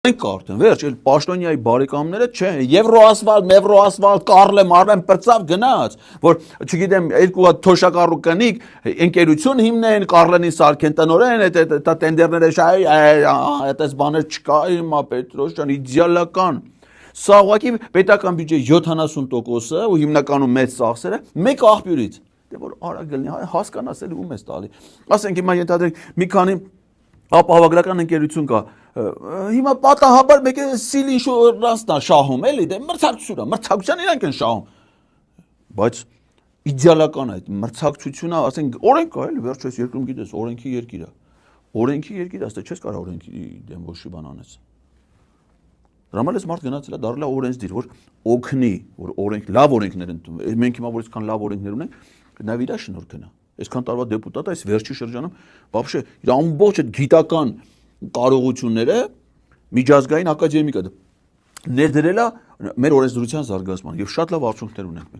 Արդեն վերջ, էլ Պաշտոնյայի բարեկամները չէ, Եվրոասֆալտ, Մեվրոասֆալտ, Կարլե, Մարլեն պրծավ գնաց, որ չգիտեմ, երկու հատ թոշակառու կնիկ ընկերություն հիմնեն, Կարլենին սարքեն տնորեն, այդ տենդերները շահի, այդպես բաներ չկա, հիմա Պետրոսյան, իդեալական։ Սա ուղղակի պետական բյուջեի 70%-ը ու հիմնականում մեծ ծախսերը մեկ աղբյուրից։ Դե որ արագ լինի, հասկանաս էլի ում ես տալի։ Ասենք հիմա ենթադրենք մի քանի ապահովագրական ընկերություն կա։ Հիմա պատահաբար մեկը Սիլ ինշուրանսն է շահում, էլի, դե մրցակցության իրանք են շահում։ Բայց իդեալական է այդ մրցակցությունը, ասենք օրենք կա, էլի, վերջ այս երկրում գիտես, օրենքի երկիր է։ Օրենքի երկիր է, չէ՞ կարող օրենքի դեմ ոչ մի բան անես։ Դրա համար էս մարդ գնացել է դառել է օրենսդիր, որ օգնի, որ օրենք լավ օրենքներ ընդունվեն։ Մենք հիմա որ այսքան լավ օրենքներ ունենք, նաև իր շնորհքն է։ Այսքան տարվա դեպուտատը այս վերջի շրջանում բաբշե իր ամբողջ այդ գիտական կարողությունները միջազգային ակադեմիկա ներդրել է մեր օրենսդրության զարգացման եւ շատ լավ արդյունքներ ունենք։